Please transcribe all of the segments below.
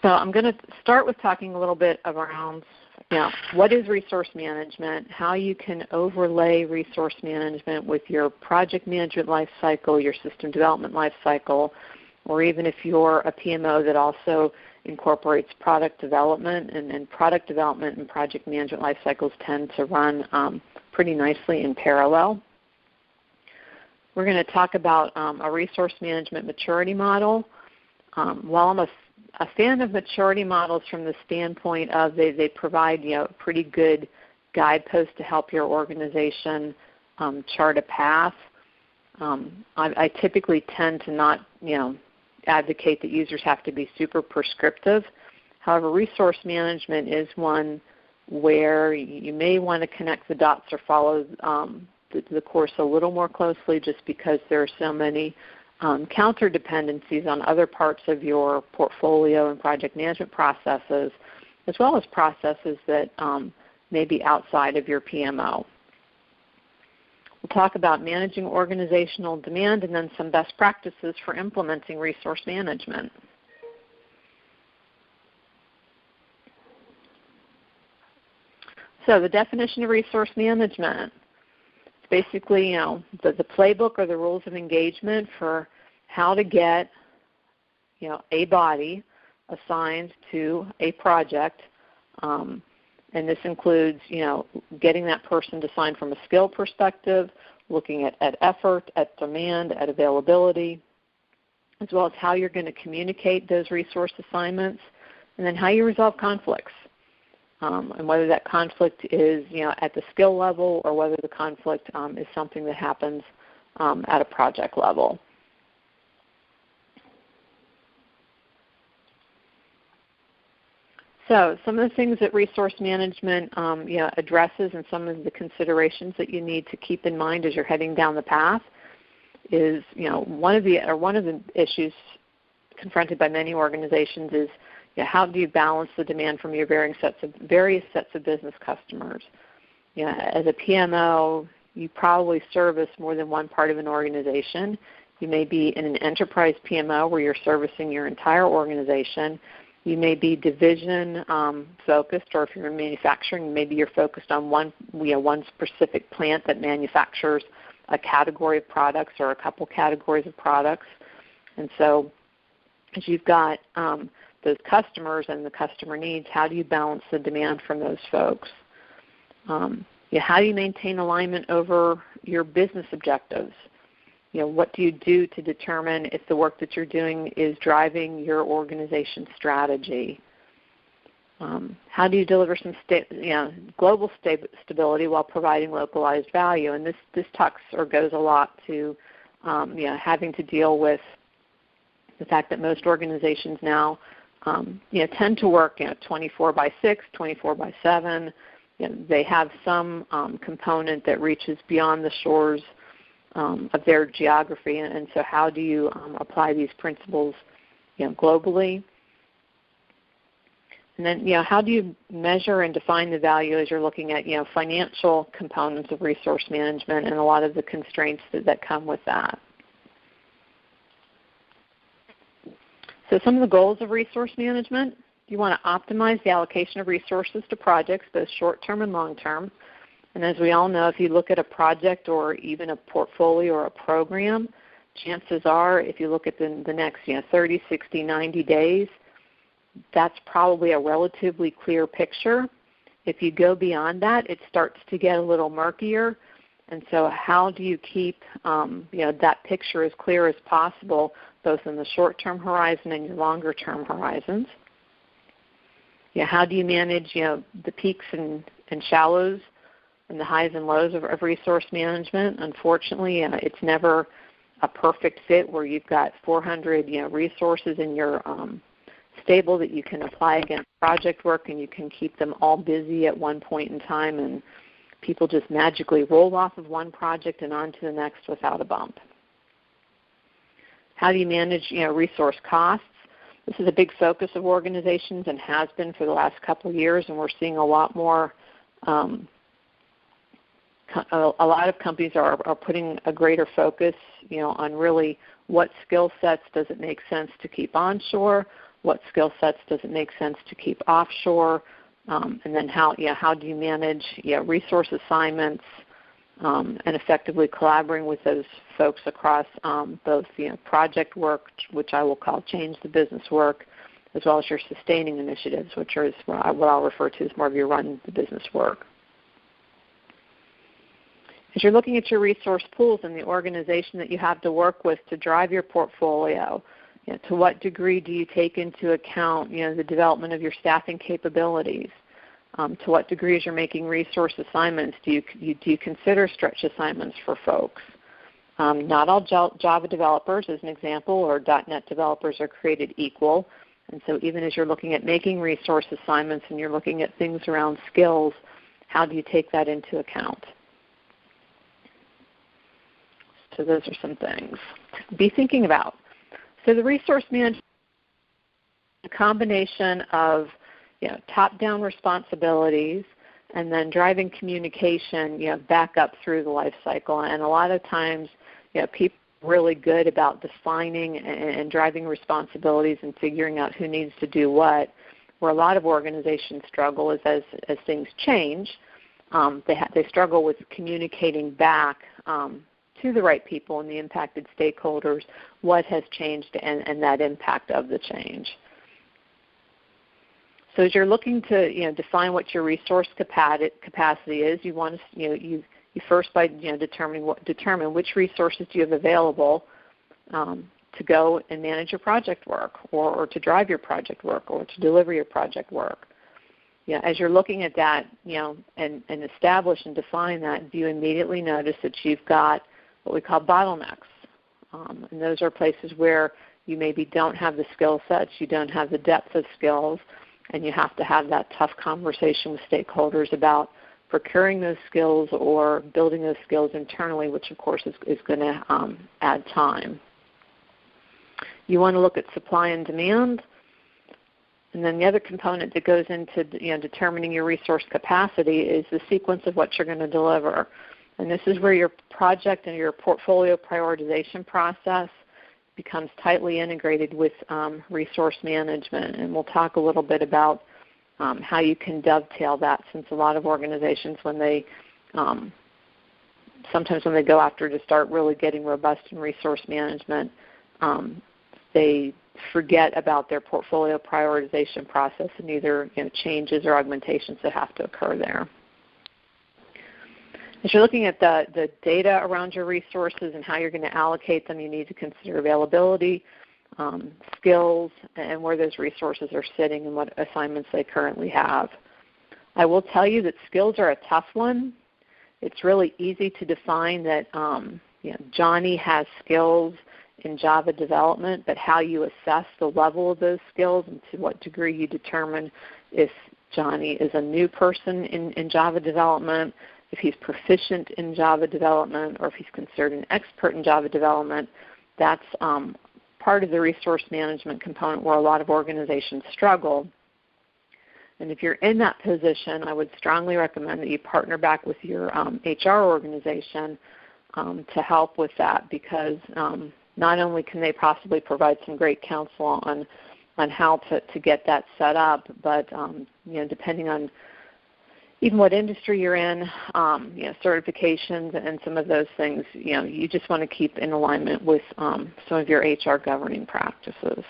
So I'm going to start with talking a little bit around what is resource management, how you can overlay resource management with your project management lifecycle, your system development lifecycle, or even if you're a PMO that also incorporates product development, and product development and project management lifecycles tend to run pretty nicely in parallel. We're going to talk about a resource management maturity model. While I'm a fan of maturity models from the standpoint of they provide pretty good guideposts to help your organization chart a path, I typically tend to not advocate that users have to be super prescriptive. However, resource management is one where you may want to connect the dots or follow the course a little more closely, just because there are so many counter dependencies on other parts of your portfolio and project management processes, as well as processes that may be outside of your PMO. We'll talk about managing organizational demand and then some best practices for implementing resource management. So the definition of resource management. It's basically, the playbook or the rules of engagement for how to get, a body assigned to a project. And this includes, getting that person to sign from a skill perspective, looking at effort, at demand, at availability, as well as how you're going to communicate those resource assignments, and then how you resolve conflicts. And whether that conflict is at the skill level or whether the conflict is something that happens at a project level. So some of the things that resource management addresses and some of the considerations that you need to keep in mind as you're heading down the path is one of the issues confronted by many organizations is how do you balance the demand from your various sets of business customers? As a PMO, you probably service more than one part of an organization. You may be in an enterprise PMO where you're servicing your entire organization. You may be division focused, or if you're in manufacturing, maybe you're focused on one specific plant that manufactures a category of products or a couple categories of products. And so as you've got those customers and the customer needs, how do you balance the demand from those folks? How do you maintain alignment over your business objectives? What do you do to determine if the work that you're doing is driving your organization's strategy? How do you deliver some global stability while providing localized value? And this talks or goes a lot to having to deal with the fact that most organizations now tend to work 24/6, 24/7. They have some component that reaches beyond the shores of their geography, and so how do you apply these principles globally? And then how do you measure and define the value as you're looking at financial components of resource management and a lot of the constraints that come with that? So some of the goals of resource management: you want to optimize the allocation of resources to projects, both short-term and long-term. And as we all know, if you look at a project or even a portfolio or a program, chances are if you look at the next 30, 60, 90 days, that's probably a relatively clear picture. If you go beyond that, it starts to get a little murkier. And so how do you keep that picture as clear as possible, both in the short-term horizon and your longer-term horizons? How do you manage the peaks and shallows and the highs and lows of resource management? Unfortunately, it's never a perfect fit where you've got 400 resources in your stable that you can apply against project work, and you can keep them all busy at one point in time, and people just magically roll off of one project and on to the next without a bump. How do you manage resource costs? This is a big focus of organizations and has been for the last couple of years, and we're seeing a lot more. A lot of companies are putting a greater focus, on really what skill sets does it make sense to keep onshore, what skill sets does it make sense to keep offshore, and then how do you manage resource assignments, and effectively collaborating with those folks across both project work, which I will call change the business work, as well as your sustaining initiatives, which are what I'll refer to as more of your run the business work. As you're looking at your resource pools and the organization that you have to work with to drive your portfolio, to what degree do you take into account the development of your staffing capabilities? To what degree, as you're making resource assignments, do you consider stretch assignments for folks? Not all Java developers, as an example, or .NET developers are created equal. And so even as you're looking at making resource assignments and you're looking at things around skills, how do you take that into account? So those are some things to be thinking about. So the resource management is a combination of top-down responsibilities and then driving communication back up through the life cycle. And a lot of times people are really good about defining and driving responsibilities and figuring out who needs to do what. Where a lot of organizations struggle is as things change, they struggle with communicating back to the right people and the impacted stakeholders what has changed and that impact of the change. So as you're looking to define what your resource capacity is, you want to you first by determine which resources do you have available to go and manage your project work or to drive your project work or to deliver your project work. As you're looking at that and establish and define that, do you immediately notice that you've got what we call bottlenecks? And those are places where you maybe don't have the skill sets, you don't have the depth of skills, and you have to have that tough conversation with stakeholders about procuring those skills or building those skills internally, which of course is going to add time. You want to look at supply and demand. And then the other component that goes into determining your resource capacity is the sequence of what you're going to deliver. And this is where your project and your portfolio prioritization process becomes tightly integrated with resource management. And we'll talk a little bit about how you can dovetail that, since a lot of organizations, when they sometimes when they go after to start really getting robust in resource management, they forget about their portfolio prioritization process and either changes or augmentations that have to occur there. As you're looking at the data around your resources and how you're going to allocate them, you need to consider availability, skills, and where those resources are sitting and what assignments they currently have. I will tell you that skills are a tough one. It's really easy to define that Johnny has skills in Java development, but how you assess the level of those skills and to what degree you determine if Johnny is a new person in Java development, if he's proficient in Java development, or if he's considered an expert in Java development, that's part of the resource management component where a lot of organizations struggle. And if you're in that position, I would strongly recommend that you partner back with your HR organization to help with that, because not only can they possibly provide some great counsel on how to get that set up, but depending on even what industry you're in, certifications and some of those things, you just want to keep in alignment with some of your HR governing practices.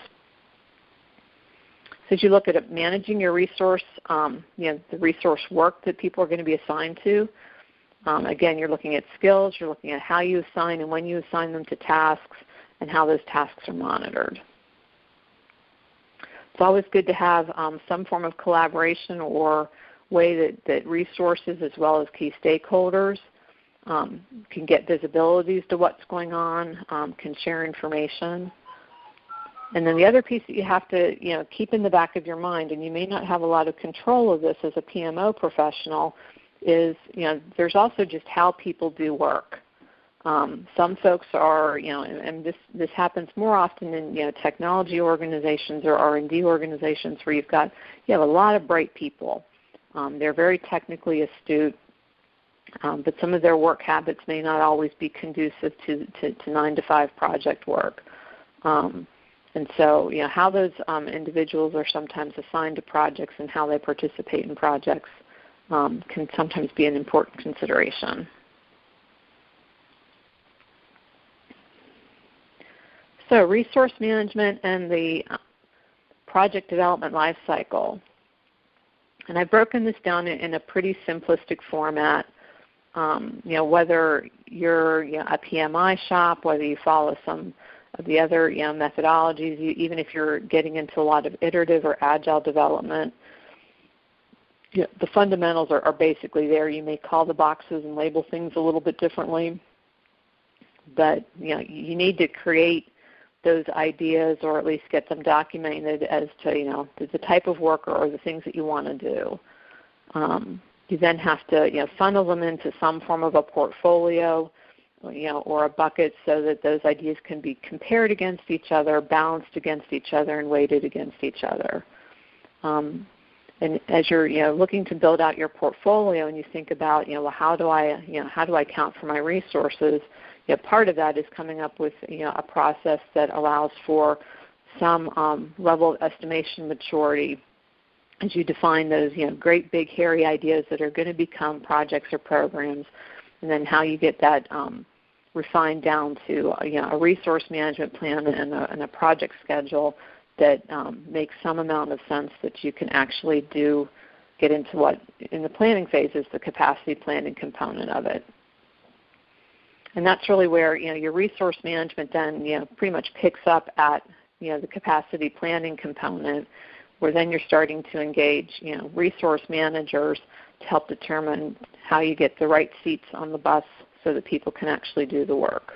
So as you look at managing your resource, the resource work that people are going to be assigned to, again, you're looking at skills, you're looking at how you assign and when you assign them to tasks, and how those tasks are monitored. It's always good to have some form of collaboration or way that resources as well as key stakeholders can get visibilities to what's going on, can share information. And then the other piece that you have to keep in the back of your mind, and you may not have a lot of control of this as a PMO professional, is there's also just how people do work. Some folks are, and this happens more often in technology organizations or R&D organizations where you have a lot of bright people. They're very technically astute, but some of their work habits may not always be conducive to 9-to-5 project work. And so, how those individuals are sometimes assigned to projects and how they participate in projects can sometimes be an important consideration. So resource management and the project development lifecycle. And I've broken this down in a pretty simplistic format. Whether you're a PMI shop, whether you follow some of the other methodologies, even if you're getting into a lot of iterative or agile development, the fundamentals are basically there. You may call the boxes and label things a little bit differently, but you need to create those ideas, or at least get them documented as to the type of work or the things that you want to do. You then have to funnel them into some form of a portfolio, or a bucket, so that those ideas can be compared against each other, balanced against each other, and weighted against each other. And as you're looking to build out your portfolio, and you think about how do I account for my resources, part of that is coming up with a process that allows for some level of estimation maturity as you define those great big hairy ideas that are going to become projects or programs, and then how you get that refined down to a resource management plan and a project schedule that makes some amount of sense, that you can actually get into what in the planning phase is the capacity planning component of it. And that's really where your resource management then pretty much picks up at the capacity planning component, where then you're starting to engage resource managers to help determine how you get the right seats on the bus so that people can actually do the work.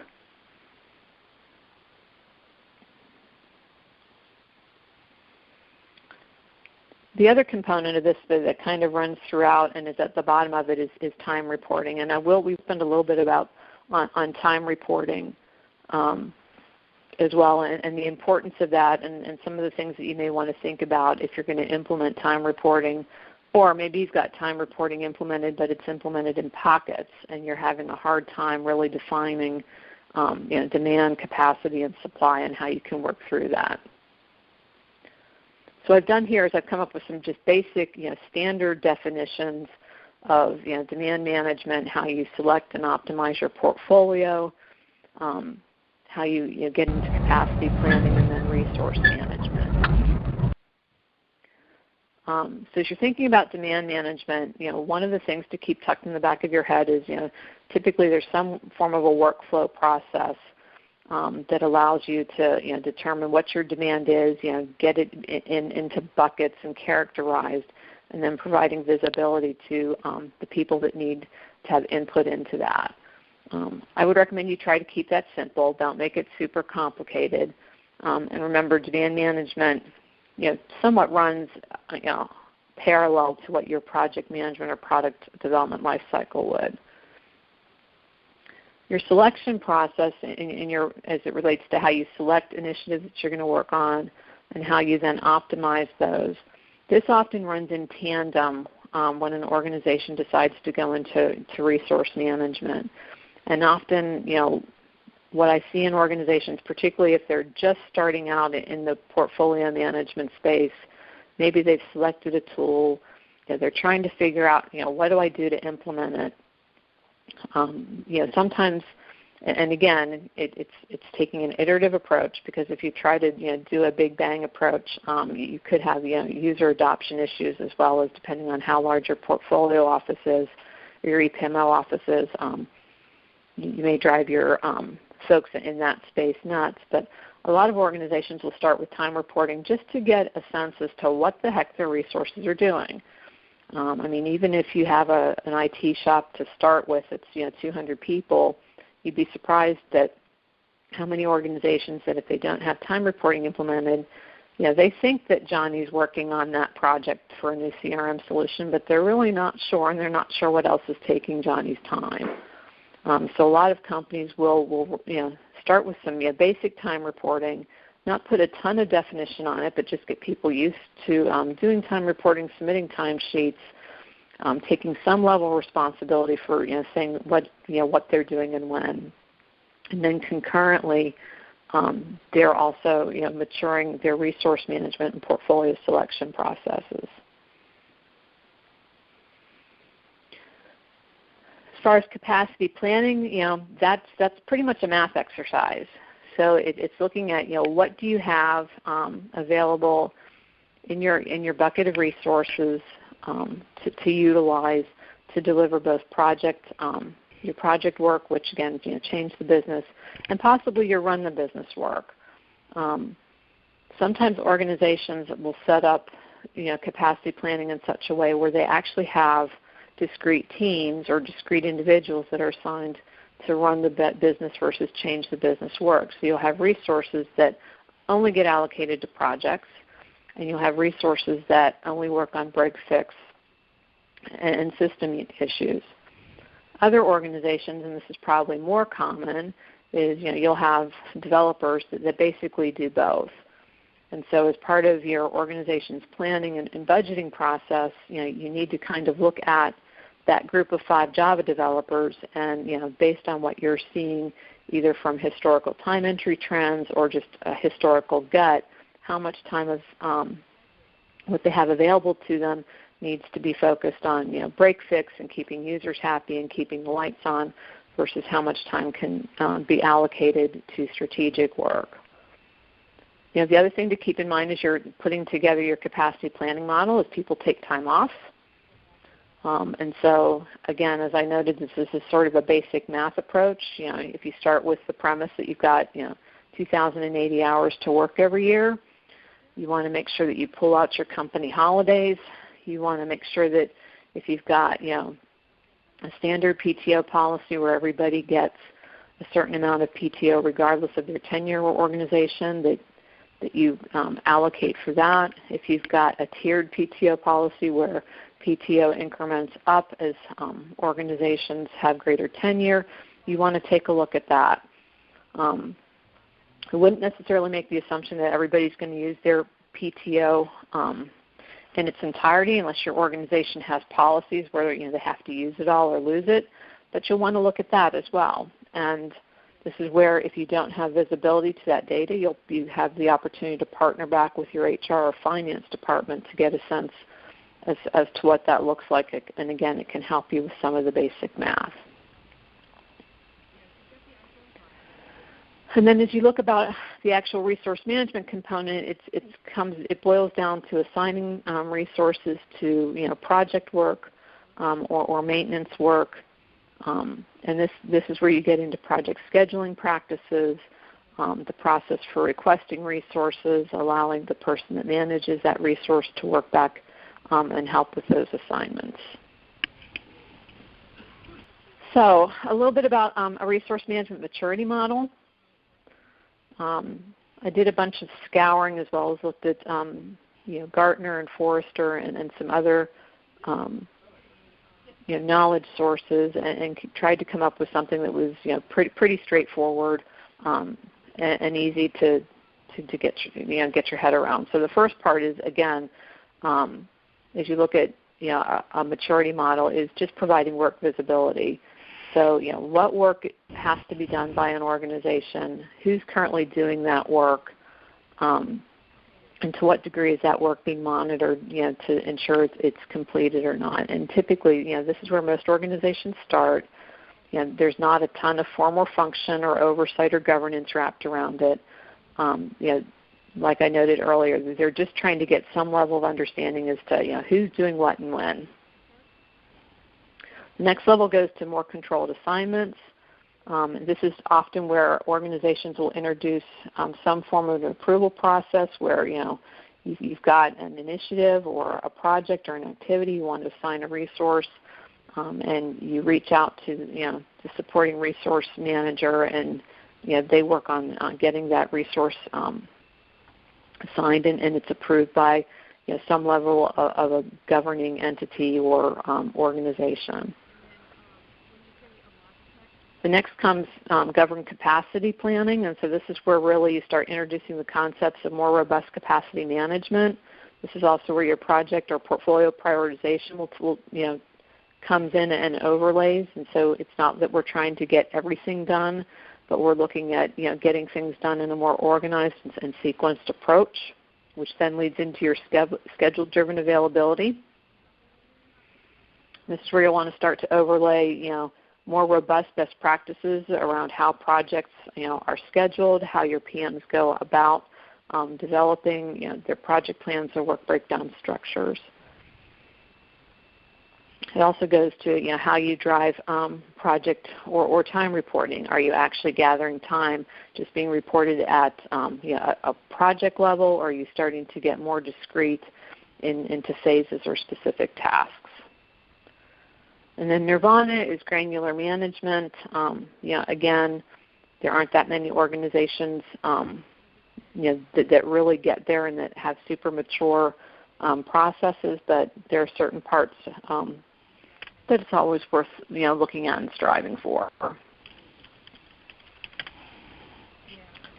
The other component of this that kind of runs throughout and is at the bottom of it is time reporting. And we spend a little bit on time reporting as well, and the importance of that, and some of the things that you may want to think about if you're going to implement time reporting, or maybe you've got time reporting implemented, but it's implemented in pockets, and you're having a hard time really defining demand, capacity, and supply, and how you can work through that. So what I've done here is I've come up with some just basic, standard definitions of demand management, how you select and optimize your portfolio, how you get into capacity planning, and then resource management. So as you're thinking about demand management, one of the things to keep tucked in the back of your head is, typically there's some form of a workflow process that allows you to determine what your demand is, get it into buckets and characterized, and then providing visibility to the people that need to have input into that. I would recommend you try to keep that simple. Don't make it super complicated. And remember, demand management somewhat runs parallel to what your project management or product development life cycle would. Your selection process as it relates to how you select initiatives that you're going to work on and how you then optimize those, this often runs in tandem when an organization decides to go into resource management. And often, what I see in organizations, particularly if they're just starting out in the portfolio management space, maybe they've selected a tool, they're trying to figure out, what do I do to implement it? Sometimes, and again, it's taking an iterative approach, because if you try to do a big bang approach, you could have user adoption issues, as well as depending on how large your portfolio office is or your ePMO office is. You may drive your folks in that space nuts, but a lot of organizations will start with time reporting just to get a sense as to what the heck their resources are doing. Even if you have an IT shop to start with, it's 200 people, you'd be surprised at how many organizations that if they don't have time reporting implemented, they think that Johnny's working on that project for a new CRM solution, but they're really not sure, and they're not sure what else is taking Johnny's time. So a lot of companies will start with some basic time reporting, not put a ton of definition on it, but just get people used to doing time reporting, submitting timesheets, taking some level of responsibility for saying what they're doing and when, and then concurrently they're also maturing their resource management and portfolio selection processes. As far as capacity planning, that's pretty much a math exercise. So it's looking at what do you have available in your bucket of resources to utilize to deliver both your project work, which again change the business, and possibly your run the business work. Sometimes organizations will set up capacity planning in such a way where they actually have discrete teams or discrete individuals that are assigned to run the business versus change the business work. So you'll have resources that only get allocated to projects, and you'll have resources that only work on break fix and system issues. Other organizations, and this is probably more common, is you'll have developers that basically do both. And so as part of your organization's planning and budgeting process, you need to kind of look at that group of 5 Java developers and, based on what you're seeing either from historical time entry trends or just a historical gut, how much time of what they have available to them needs to be focused on, break fix and keeping users happy and keeping the lights on versus how much time can be allocated to strategic work. The other thing to keep in mind as you're putting together your capacity planning model is people take time off. And so, again, as I noted, this is sort of a basic math approach. If you start with the premise that you've got 2,080 hours to work every year, you want to make sure that you pull out your company holidays. You want to make sure that if you've got a standard PTO policy where everybody gets a certain amount of PTO regardless of their tenure or organization, that you allocate for that. If you've got a tiered PTO policy where PTO increments up as organizations have greater tenure, you want to take a look at that. I wouldn't necessarily make the assumption that everybody's going to use their PTO in its entirety unless your organization has policies where they have to use it all or lose it, but you'll want to look at that as well. And this is where if you don't have visibility to that data, you have the opportunity to partner back with your HR or finance department to get a sense as to what that looks like. And again, it can help you with some of the basic math. And then as you look about the actual resource management component, it boils down to assigning resources to project work or maintenance work. And this is where you get into project scheduling practices, the process for requesting resources, allowing the person that manages that resource to work back and help with those assignments. So a little bit about a resource management maturity model. I did a bunch of scouring as well as looked at Gartner and Forrester and some other knowledge sources and tried to come up with something that was pretty straightforward and easy to get your head around. So the first part is, again, as you look at a maturity model, is just providing work visibility. So what work has to be done by an organization, who's currently doing that work, and to what degree is that work being monitored to ensure it's completed or not. And typically this is where most organizations start. There's not a ton of formal function or oversight or governance wrapped around it. Like I noted earlier, they're just trying to get some level of understanding as to who's doing what and when. The next level goes to more controlled assignments. This is often where organizations will introduce some form of an approval process where you've got an initiative or a project or an activity, you want to assign a resource, and you reach out to the supporting resource manager, and they work on getting that resource assigned, and it's approved by some level of a governing entity or organization. The next comes governed capacity planning, and so this is where really you start introducing the concepts of more robust capacity management. This is also where your project or portfolio prioritization will comes in and overlays, and so it's not that we're trying to get everything done, but we're looking at getting things done in a more organized and sequenced approach, which then leads into your schedule-driven availability. This is where you'll want to start to overlay more robust best practices around how projects are scheduled, how your PMs go about developing their project plans or work breakdown structures. It also goes to how you drive project or time reporting. Are you actually gathering time just being reported at a project level, or are you starting to get more discrete into phases or specific tasks? And then nirvana is granular management. Again, there aren't that many organizations that really get there and that have super mature processes, but there are certain parts that it's always worth looking at and striving for.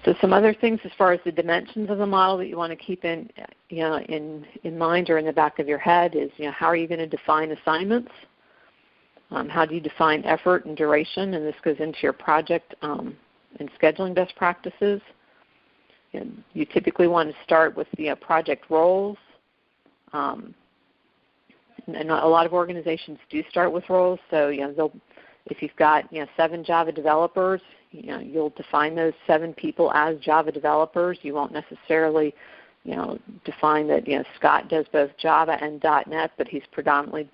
So some other things as far as the dimensions of the model that you want to keep in mind or in the back of your head is how are you going to define assignments? How do you define effort and duration? And this goes into your project and scheduling best practices. You typically want to start with the project roles. And a lot of organizations do start with roles. So if you've got 7 Java developers, you'll define those 7 people as Java developers. You won't necessarily define that Scott does both Java and .NET, but he's predominantly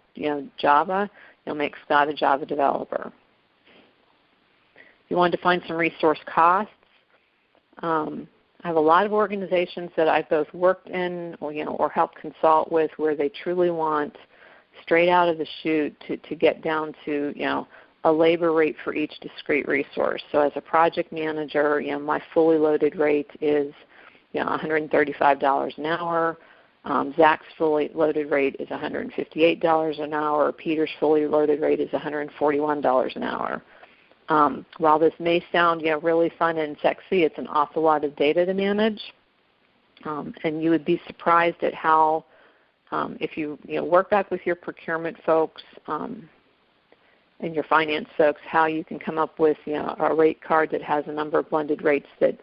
Java. You'll make Scott a Java developer. You want to define some resource costs. I have a lot of organizations that I've both worked in or helped consult with where they truly want straight out of the chute to get down to a labor rate for each discrete resource. So as a project manager, my fully loaded rate is $135 an hour. Zach's fully loaded rate is $158 an hour. Peter's fully loaded rate is $141 an hour. While this may sound really fun and sexy, it's an awful lot of data to manage, and you would be surprised at how, if you work back with your procurement folks and your finance folks, how you can come up with a rate card that has a number of blended rates that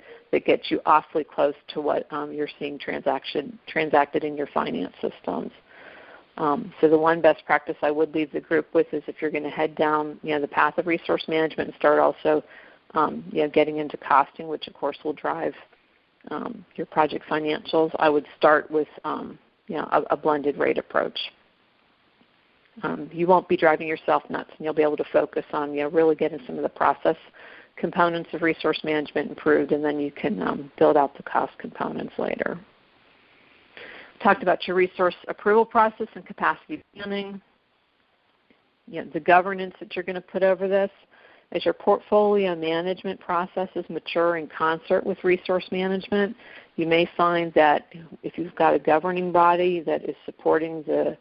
gets you awfully close to what you're seeing transacted in your finance systems. So the one best practice I would leave the group with is if you're going to head down the path of resource management and start also getting into costing, which of course will drive your project financials, I would start with a blended rate approach. You won't be driving yourself nuts, and you'll be able to focus on really getting some of the process components of resource management improved, and then you can build out the cost components later. Talked about your resource approval process and capacity planning. The governance that you're going to put over this. As your portfolio management processes mature in concert with resource management, you may find that if you've got a governing body that is supporting the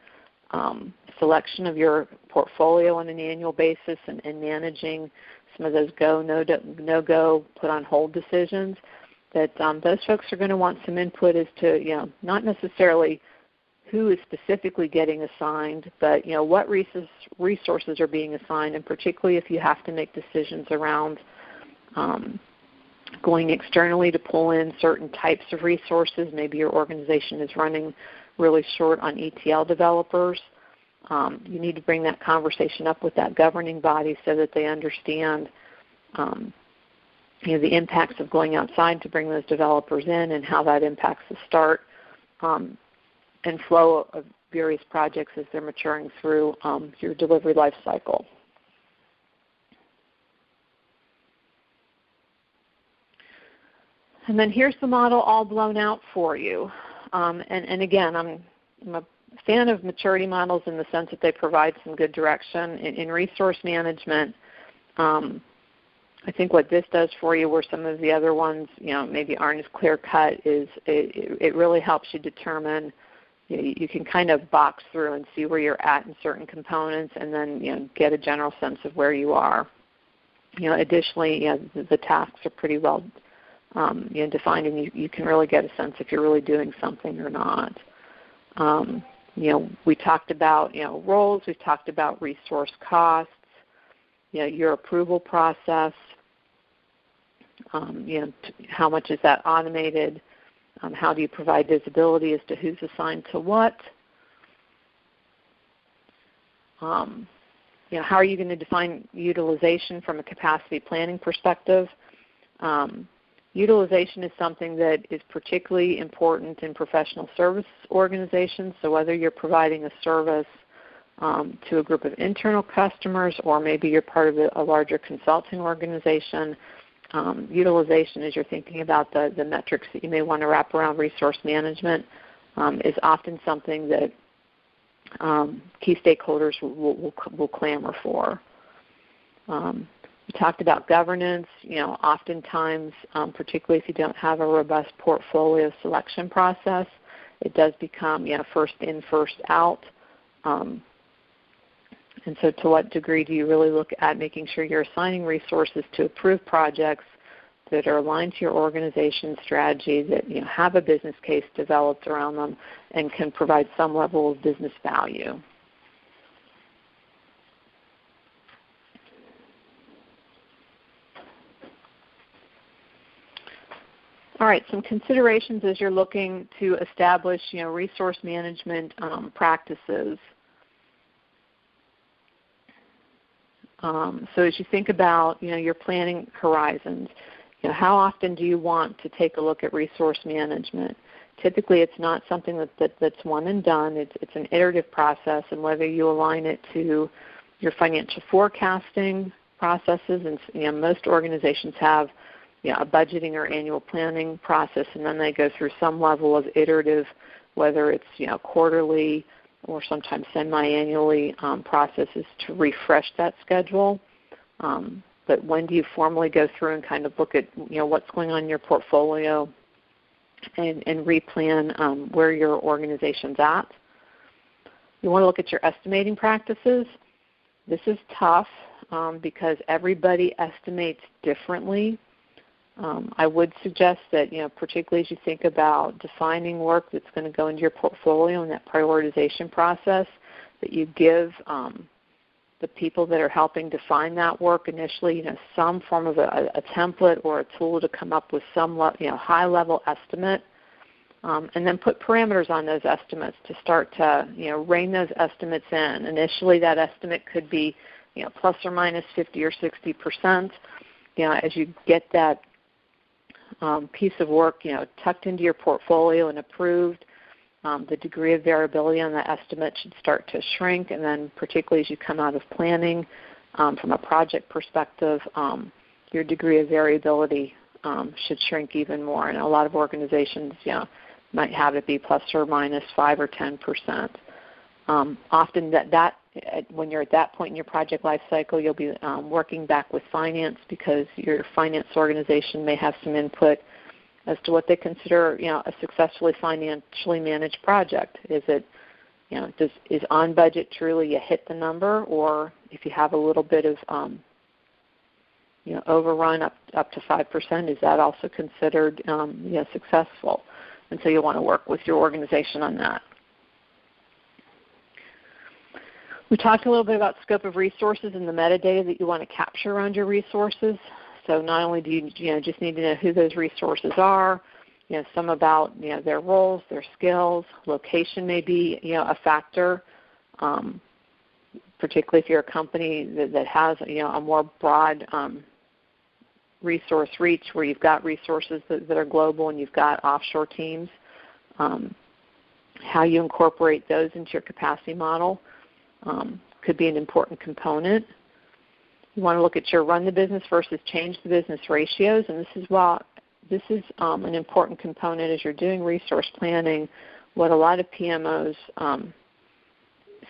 selection of your portfolio on an annual basis and managing some of those go, no-go, put on hold decisions, that those folks are going to want some input as to, not necessarily who is specifically getting assigned, but, what resources are being assigned, and particularly if you have to make decisions around going externally to pull in certain types of resources. Maybe your organization is running really short on ETL developers. You need to bring that conversation up with that governing body so that they understand the impacts of going outside to bring those developers in and how that impacts the start and flow of various projects as they're maturing through your delivery life cycle. And then here's the model all blown out for you. And again, I'm a fan of maturity models in the sense that they provide some good direction. In resource management, I think what this does for you, where some of the other ones, maybe aren't as clear cut, is it really helps you determine. You can kind of box through and see where you're at in certain components, and then get a general sense of where you are. Additionally, the tasks are pretty well defined, and you can really get a sense if you're really doing something or not. We talked about roles. We've talked about resource costs. Your approval process. How much is that automated? How do you provide visibility as to who's assigned to what? How are you going to define utilization from a capacity planning perspective? Utilization is something that is particularly important in professional service organizations. So whether you're providing a service to a group of internal customers or maybe you're part of a larger consulting organization, utilization, as you're thinking about the metrics that you may want to wrap around resource management, is often something that key stakeholders will clamor for. We talked about governance. Oftentimes, particularly if you don't have a robust portfolio selection process, it does become first in, first out. And so to what degree do you really look at making sure you're assigning resources to approved projects that are aligned to your organization's strategy, that have a business case developed around them and can provide some level of business value? All right, some considerations as you're looking to establish resource management practices. So as you think about your planning horizons, how often do you want to take a look at resource management? Typically, it's not something that's one and done. It's an iterative process, and whether you align it to your financial forecasting processes, and most organizations have a budgeting or annual planning process, and then they go through some level of iterative, whether it's quarterly or sometimes semi-annually processes to refresh that schedule. But when do you formally go through and kind of look at what's going on in your portfolio and replan where your organization's at? You want to look at your estimating practices. This is tough because everybody estimates differently. I would suggest that, particularly as you think about defining work that's going to go into your portfolio and that prioritization process, that you give the people that are helping define that work initially, some form of a template or a tool to come up with some, high-level estimate, and then put parameters on those estimates to start to, rein those estimates in. Initially, that estimate could be, plus or minus 50 or 60%. As you get that piece of work, tucked into your portfolio and approved, the degree of variability on the estimate should start to shrink, and then particularly as you come out of planning from a project perspective, your degree of variability should shrink even more. And a lot of organizations, might have it be plus or minus 5 or 10%. Often when you're at that point in your project life cycle, you'll be working back with finance because your finance organization may have some input as to what they consider, a successfully financially managed project. Is it, is on budget truly you hit the number, or if you have a little bit of, overrun up to 5%, is that also considered, successful? And so you'll want to work with your organization on that. We talked a little bit about scope of resources and the metadata that you want to capture around your resources. So not only do you, just need to know who those resources are, some about their roles, their skills, location may be a factor, particularly if you're a company that has a more broad resource reach where you've got resources that are global and you've got offshore teams. How you incorporate those into your capacity model could be an important component. You want to look at your run the business versus change the business ratios, and this is an important component as you're doing resource planning. What a lot of PMOs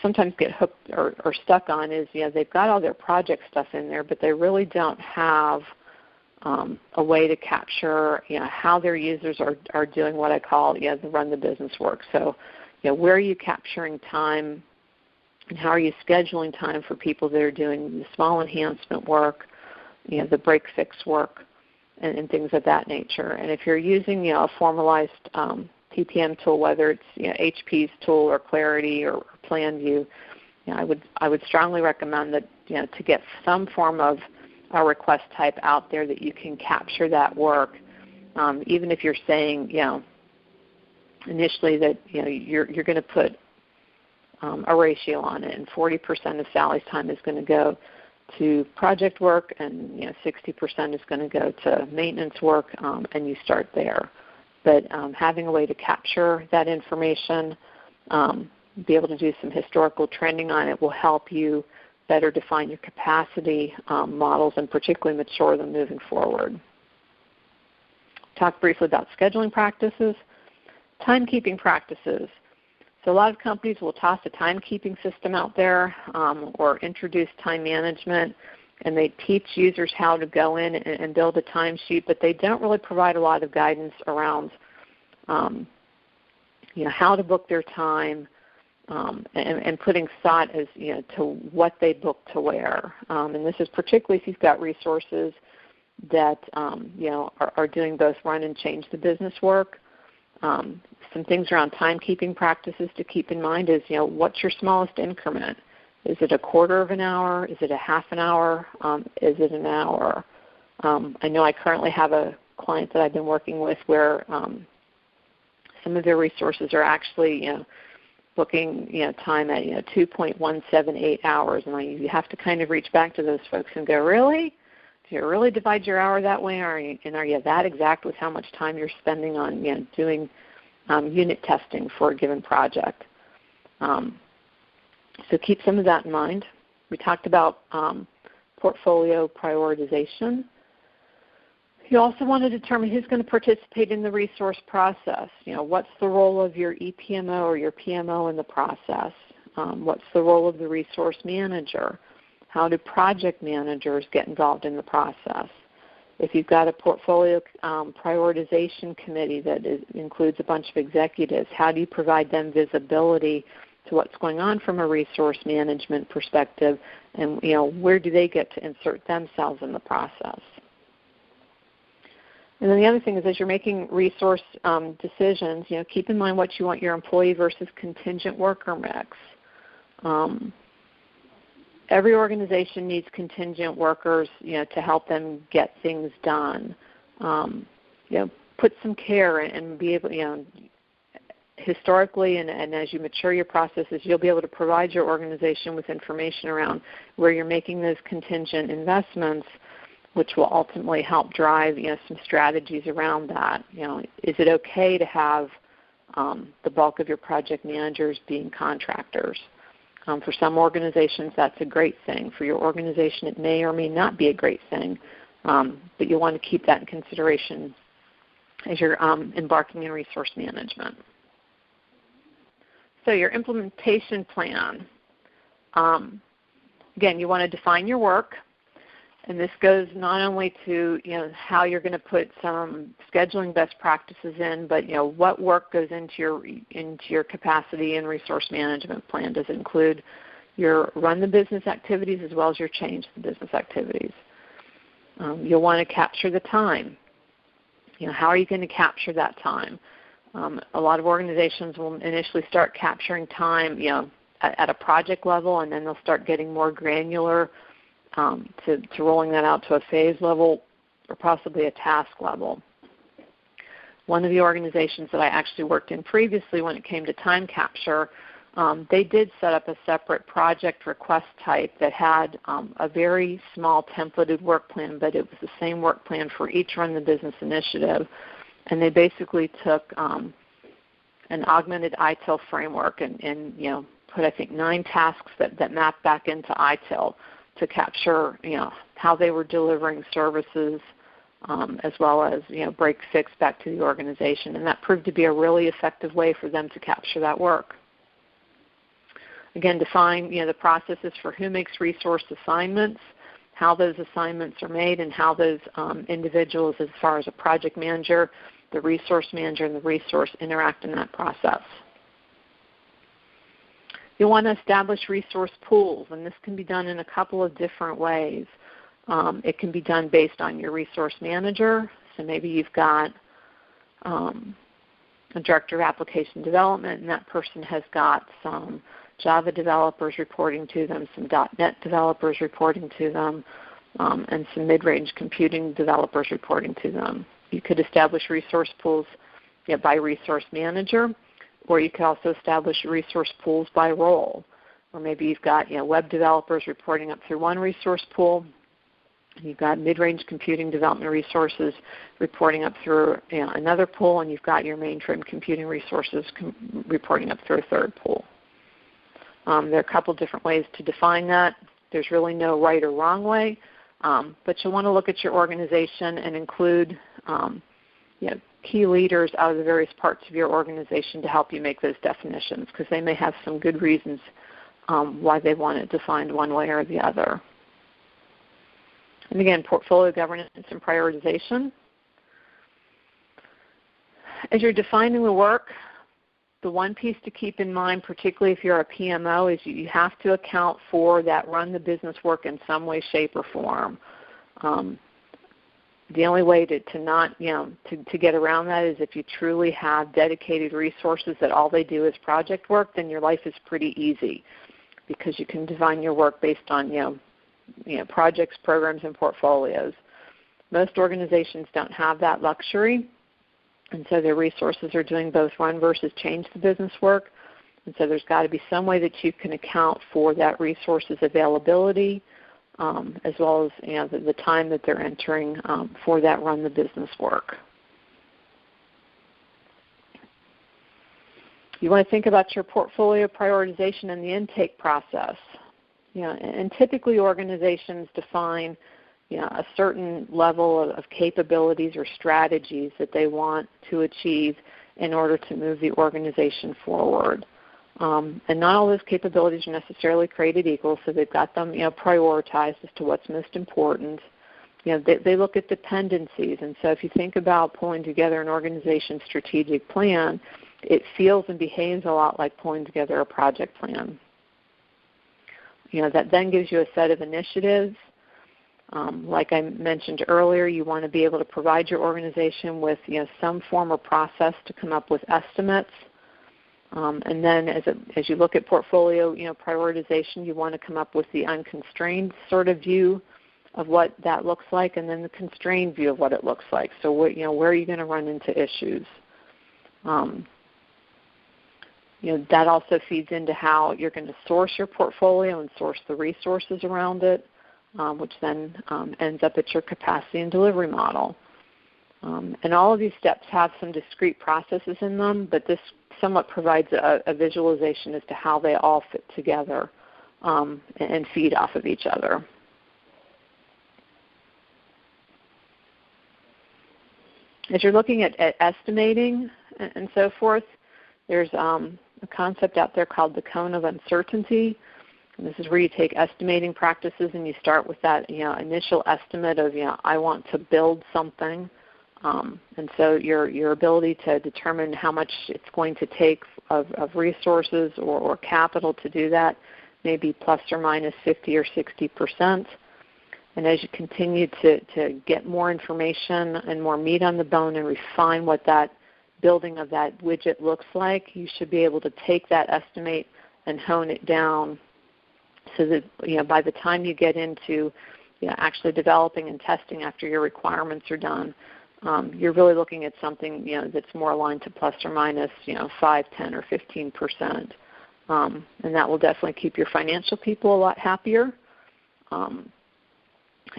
sometimes get hooked or stuck on is, they've got all their project stuff in there, but they really don't have a way to capture, how their users are doing what I call, the run the business work. So, where are you capturing time? And how are you scheduling time for people that are doing the small enhancement work, the break-fix work, and things of that nature? And if you're using, a formalized PPM tool, whether it's HP's tool or Clarity or PlanView, I would strongly recommend that to get some form of a request type out there that you can capture that work, even if you're saying, initially that you're going to put a ratio on it, and 40% of Sally's time is going to go to project work, and 60% is going to go to maintenance work, and you start there. But having a way to capture that information, be able to do some historical trending on it will help you better define your capacity models and particularly mature them moving forward. Talk briefly about scheduling practices. Timekeeping practices. So a lot of companies will toss a timekeeping system out there or introduce time management, and they teach users how to go in and build a timesheet, but they don't really provide a lot of guidance around how to book their time and putting thought as to what they book to where. And this is particularly if you've got resources that are doing both run and change the business work. Some things around timekeeping practices to keep in mind is, what's your smallest increment? Is it a quarter of an hour? Is it a half an hour? Is it an hour? I know I currently have a client that I've been working with where some of their resources are actually, booking, time at, 2.178 hours. And you have to kind of reach back to those folks and go, really? Do you really divide your hour that way? Are you that exact with how much time you're spending on, doing unit testing for a given project? So keep some of that in mind. We talked about portfolio prioritization. You also want to determine who's going to participate in the resource process. What's the role of your EPMO or your PMO in the process? What's the role of the resource manager? How do project managers get involved in the process? If you've got a portfolio prioritization committee that includes a bunch of executives, how do you provide them visibility to what's going on from a resource management perspective, and where do they get to insert themselves in the process? And then the other thing is, as you're making resource decisions, keep in mind what you want your employee versus contingent worker mix. Every organization needs contingent workers, to help them get things done. Put some care and be able, historically and as you mature your processes, you'll be able to provide your organization with information around where you're making those contingent investments, which will ultimately help drive, some strategies around that. Is it okay to have the bulk of your project managers being contractors? For some organizations, that's a great thing. For your organization, it may or may not be a great thing, but you'll want to keep that in consideration as you're embarking in resource management. So your implementation plan. Again, you want to define your work, and this goes not only to how you're going to put some scheduling best practices in, but what work goes into your capacity and resource management plan. Does it include your run the business activities as well as your change the business activities? You'll want to capture the time. How are you going to capture that time? A lot of organizations will initially start capturing time, at a project level, and then they'll start getting more granular to rolling that out to a phase level or possibly a task level. One of the organizations that I actually worked in previously when it came to time capture, they did set up a separate project request type that had a very small templated work plan, but it was the same work plan for each Run the Business initiative. And they basically took an augmented ITIL framework and put, I think, 9 tasks that mapped back into ITIL to capture, how they were delivering services, as well as, break fix back to the organization. And that proved to be a really effective way for them to capture that work. Again, define, the processes for who makes resource assignments, how those assignments are made, and how those individuals, as far as a project manager, the resource manager, and the resource interact in that process. You'll want to establish resource pools, and this can be done in a couple of different ways. It can be done based on your resource manager. So maybe you've got a director of application development, and that person has got some Java developers reporting to them, some .NET developers reporting to them. and some mid-range computing developers reporting to them. You could establish resource pools by resource manager, or you could also establish resource pools by role. Or maybe you've got web developers reporting up through one resource pool. You've got mid-range computing development resources reporting up through another pool, and you've got your mainframe computing resources reporting up through a third pool. There are a couple different ways to define that. There's really no right or wrong way, but you'll want to look at your organization and include key leaders out of the various parts of your organization to help you make those definitions, because they may have some good reasons why they want it defined one way or the other. And again, portfolio governance and prioritization. As you're defining the work, the one piece to keep in mind, particularly if you're a PMO, is you have to account for that run the business work in some way, shape, or form. The only way to get around that is if you truly have dedicated resources that all they do is project work, then your life is pretty easy, because you can define your work based on projects, programs, and portfolios. Most organizations don't have that luxury, and so their resources are doing both run versus change the business work. And so there's got to be some way that you can account for that resources availability, as well as the time that they're entering for that run the business work. You want to think about your portfolio prioritization and the intake process. And typically organizations define a certain level of capabilities or strategies that they want to achieve in order to move the organization forward. And not all those capabilities are necessarily created equal, so they've got them prioritized as to what's most important. They look at dependencies, and so if you think about pulling together an organization's strategic plan, it feels and behaves a lot like pulling together a project plan. That then gives you a set of initiatives. Like I mentioned earlier, you want to be able to provide your organization with some form or process to come up with estimates. And then as you look at portfolio prioritization, you want to come up with the unconstrained sort of view of what that looks like, and then the constrained view of what it looks like. So where are you going to run into issues? That also feeds into how you're going to source your portfolio and source the resources around it, which then ends up at your capacity and delivery model. And all of these steps have some discrete processes in them, but this somewhat provides a visualization as to how they all fit together and feed off of each other. As you're looking at estimating and so forth, there's a concept out there called the cone of uncertainty. And this is where you take estimating practices and you start with that initial estimate of I want to build something. And so your ability to determine how much it's going to take of resources or capital to do that may be plus or minus 50 or 60%. And as you continue to get more information and more meat on the bone and refine what that building of that widget looks like, you should be able to take that estimate and hone it down so that by the time you get into actually developing and testing after your requirements are done, you're really looking at something that's more aligned to plus or minus 5, 10, or 15%, and that will definitely keep your financial people a lot happier,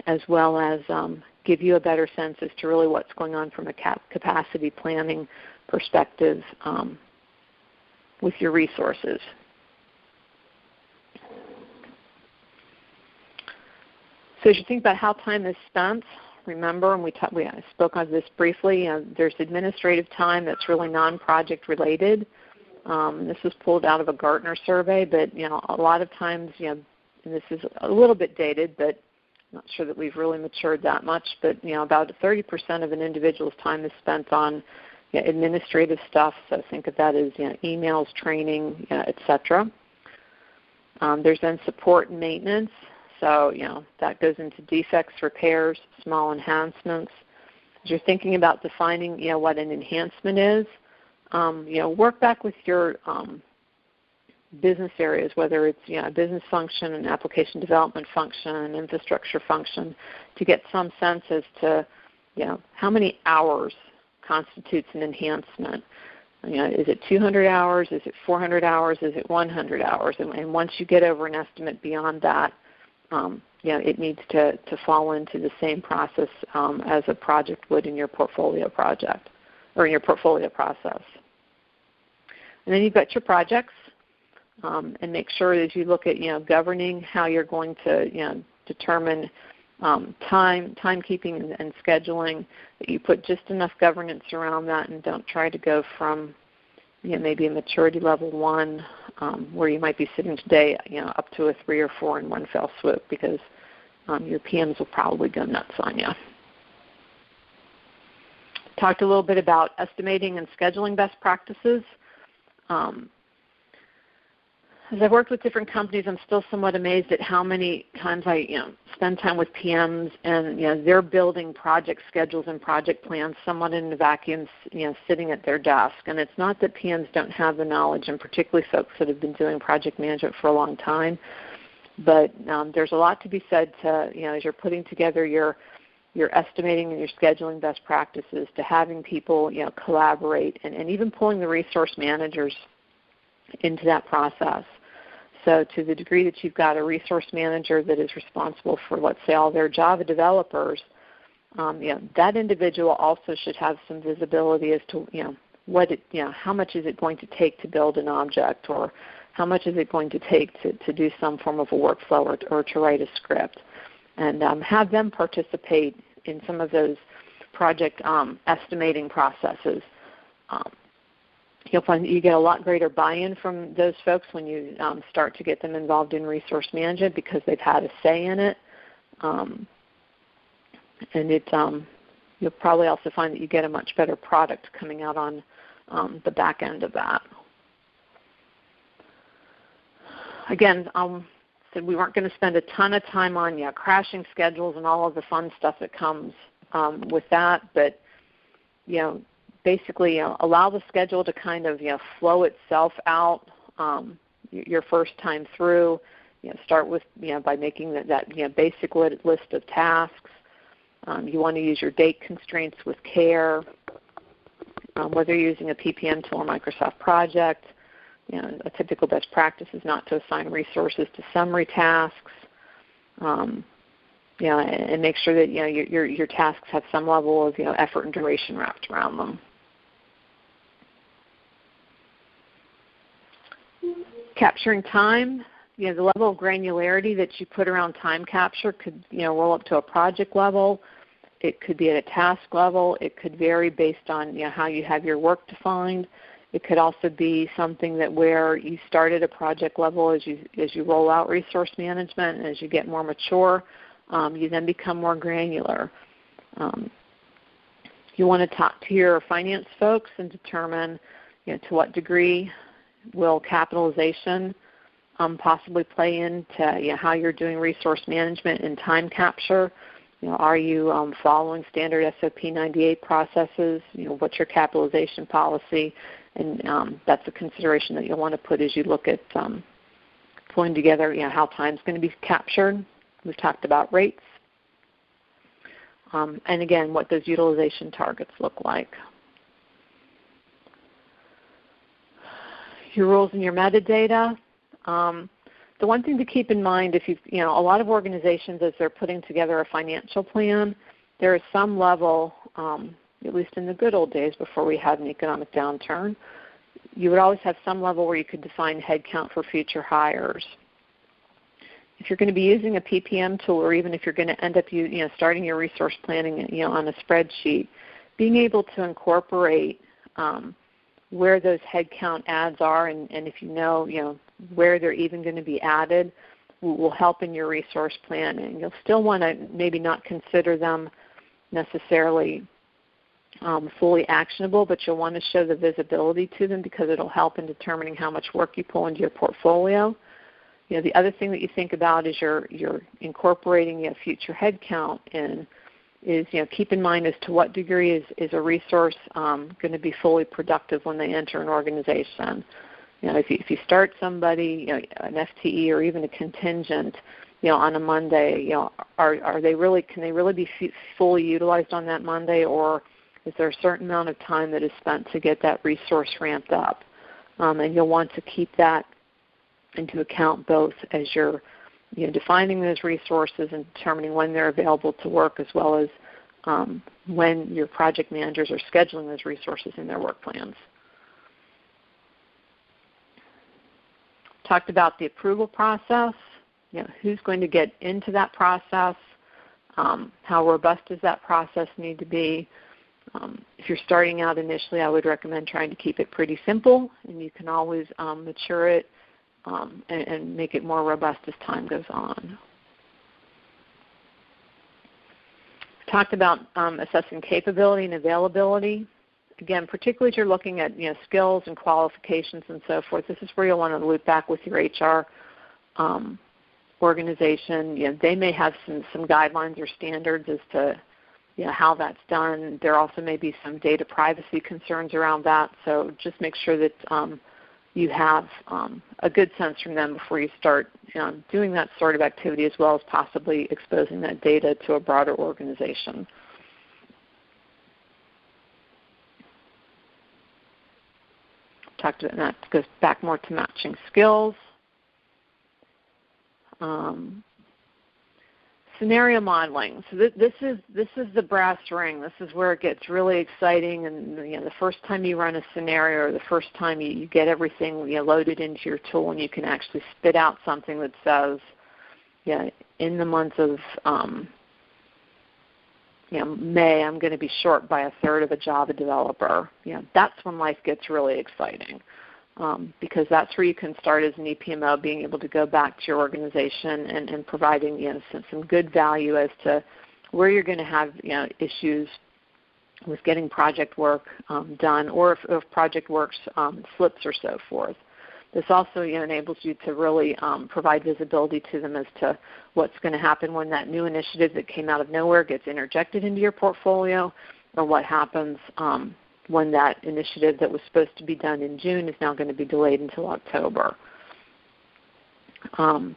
as well as give you a better sense as to really what's going on from a capacity planning perspective with your resources. So as you think about how time is spent, remember, and we spoke on this briefly, there's administrative time that's really non-project related. This was pulled out of a Gartner survey, but a lot of times, and this is a little bit dated, but I'm not sure that we've really matured that much, but about 30% of an individual's time is spent on administrative stuff. So think of that as emails, training, etc. There's then support and maintenance. So, that goes into defects, repairs, small enhancements. As you're thinking about defining, what an enhancement is, work back with your business areas, whether it's a business function, an application development function, an infrastructure function, to get some sense as to how many hours constitutes an enhancement. Is it 200 hours? Is it 400 hours? Is it 100 hours? And once you get over an estimate beyond that, it needs to fall into the same process as a project would in your portfolio project or in your portfolio process. And then you've got your projects, and make sure as you look at governing how you're going to determine timekeeping and scheduling, that you put just enough governance around that and don't try to go from maybe a maturity level 1 where you might be sitting today up to a 3 or 4 in one fell swoop, because your PMs will probably go nuts on you. Talked a little bit about estimating and scheduling best practices. As I've worked with different companies, I'm still somewhat amazed at how many times I spend time with PMs and they're building project schedules and project plans somewhat in a vacuum, sitting at their desk. And it's not that PMs don't have the knowledge, and particularly folks that have been doing project management for a long time, but there's a lot to be said to as you're putting together your estimating and your scheduling best practices, to having people collaborate and even pulling the resource managers into that process. So to the degree that you've got a resource manager that is responsible for, let's say, all their Java developers, that individual also should have some visibility as to how much is it going to take to build an object, or how much is it going to take to do some form of a workflow or to write a script, and have them participate in some of those project estimating processes. You'll find that you get a lot greater buy-in from those folks when you start to get them involved in resource management, because they've had a say in it. And you'll probably also find that you get a much better product coming out on the back end of that. Again, said we weren't going to spend a ton of time on crashing schedules and all of the fun stuff that comes with that, but basically allow the schedule to kind of flow itself out your first time through. Start with by making that basic list of tasks. You want to use your date constraints with care. Whether you're using a PPM tool or Microsoft Project, a typical best practice is not to assign resources to summary tasks. And make sure that your tasks have some level of effort and duration wrapped around them. Capturing time, the level of granularity that you put around time capture could roll up to a project level. It could be at a task level. It could vary based on how you have your work defined. It could also be something that where you start at a project level as you roll out resource management, and as you get more mature, you then become more granular. You want to talk to your finance folks and determine to what degree will capitalization possibly play into how you're doing resource management and time capture. Are you following standard SOP 98 processes? What's your capitalization policy? And that's a consideration that you'll want to put as you look at pulling together how time's going to be captured. We've talked about rates. And again, what those utilization targets look like. Your rules and your metadata. The one thing to keep in mind, if a lot of organizations, as they're putting together a financial plan, there is some level, at least in the good old days before we had an economic downturn, you would always have some level where you could define headcount for future hires. If you're going to be using a PPM tool, or even if you're going to end up starting your resource planning on a spreadsheet, being able to incorporate where those headcount adds are, and if you know where they're even going to be added, will help in your resource planning. You'll still want to maybe not consider them necessarily fully actionable, but you'll want to show the visibility to them, because it'll help in determining how much work you pull into your portfolio. The other thing that you think about is you're incorporating a future headcount in is, keep in mind as to what degree is a resource going to be fully productive when they enter an organization. If you start somebody, an FTE or even a contingent, on a Monday, are they really, can they really be fully utilized on that Monday, or is there a certain amount of time that is spent to get that resource ramped up? And you'll want to keep that into account both as you're defining those resources and determining when they're available to work, as well as when your project managers are scheduling those resources in their work plans. Talked about the approval process. Who's going to get into that process? How robust does that process need to be? If you're starting out initially, I would recommend trying to keep it pretty simple, and you can always mature it and make it more robust as time goes on. Talked about assessing capability and availability. Again, particularly as you're looking at skills and qualifications and so forth, this is where you'll want to loop back with your HR organization. They may have some guidelines or standards as to how that's done. There also may be some data privacy concerns around that, so just make sure that you have a good sense from them before you start doing that sort of activity, as well as possibly exposing that data to a broader organization. Talked about that. Goes back more to matching skills. Scenario modeling. So this is the brass ring. This is where it gets really exciting. And the first time you run a scenario, or the first time you get everything loaded into your tool, and you can actually spit out something that says, in the month of May, I'm going to be short by a third of a Java developer. That's when life gets really exciting. Because that's where you can start as an EPMO, being able to go back to your organization and providing some good value as to where you're going to have issues with getting project work done, or if project work slips or so forth. This also enables you to really provide visibility to them as to what's going to happen when that new initiative that came out of nowhere gets interjected into your portfolio, or what happens when that initiative that was supposed to be done in June is now going to be delayed until October. So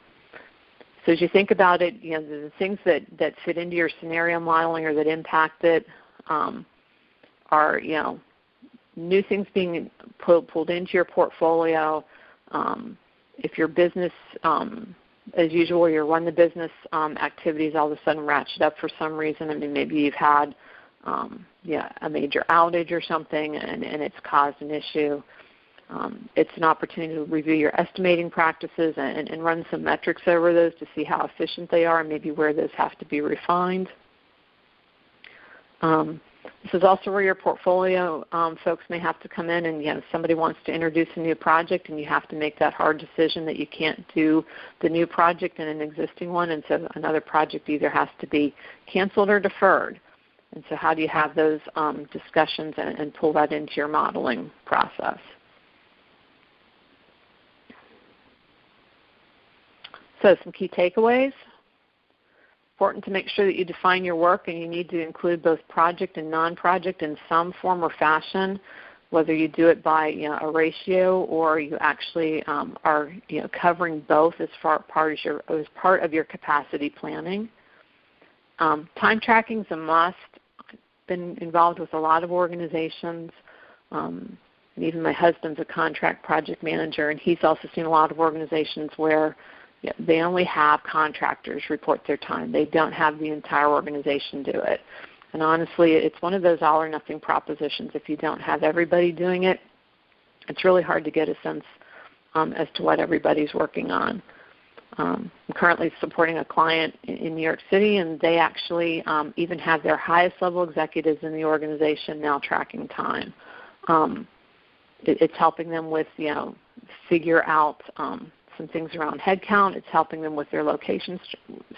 as you think about it, the things that fit into your scenario modeling or that impact it are new things being pulled into your portfolio. If your business, as usual, your run the business activities all of a sudden ratchet up for some reason. I mean, maybe you've had a major outage or something, and it's caused an issue. It's an opportunity to review your estimating practices and run some metrics over those to see how efficient they are and maybe where those have to be refined. This is also where your portfolio folks may have to come in, and somebody wants to introduce a new project, and you have to make that hard decision that you can't do the new project in an existing one, and so another project either has to be canceled or deferred. And so how do you have those discussions and pull that into your modeling process? So some key takeaways. Important to make sure that you define your work, and you need to include both project and non-project in some form or fashion, whether you do it by a ratio or you actually are covering both as part of your capacity planning. Time tracking is a must. I've been involved with a lot of organizations. And even my husband's a contract project manager, and he's also seen a lot of organizations where they only have contractors report their time. They don't have the entire organization do it. And honestly, it's one of those all or nothing propositions. If you don't have everybody doing it, it's really hard to get a sense as to what everybody's working on. I'm currently supporting a client in New York City, and they actually even have their highest level executives in the organization now tracking time. It's helping them with, figure out some things around headcount. It's helping them with their location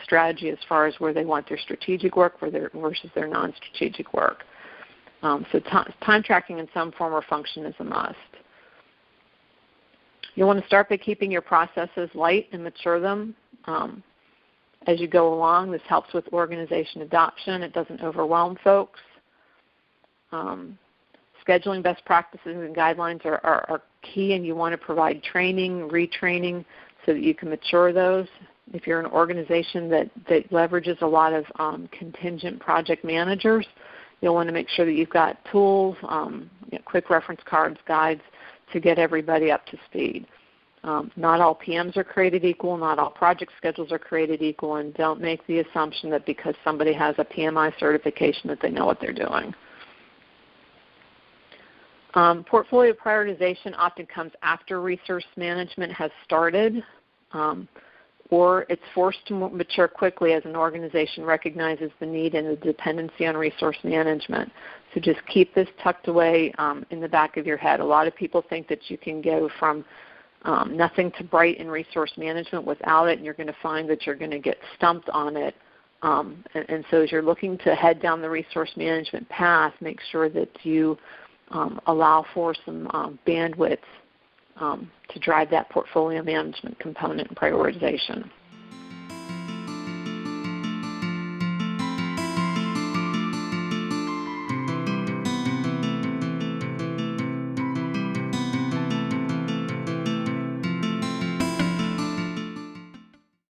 strategy as far as where they want their strategic work versus their non-strategic work. So time tracking in some form or function is a must. You'll want to start by keeping your processes light and mature them as you go along. This helps with organization adoption. It doesn't overwhelm folks. scheduling best practices and guidelines are key, and you want to provide training, retraining, so that you can mature those. If you're an organization that leverages a lot of contingent project managers, you'll want to make sure that you've got tools, quick reference cards, guides to get everybody up to speed. Not all PMs are created equal. Not all project schedules are created equal, and don't make the assumption that because somebody has a PMI certification that they know what they're doing. Portfolio prioritization often comes after resource management has started, or it's forced to mature quickly as an organization recognizes the need and the dependency on resource management. So just keep this tucked away in the back of your head. A lot of people think that you can go from nothing to bright in resource management without it, and you're going to find that you're going to get stumped on it. And so as you're looking to head down the resource management path, make sure that you allow for some bandwidth to drive that portfolio management component and prioritization.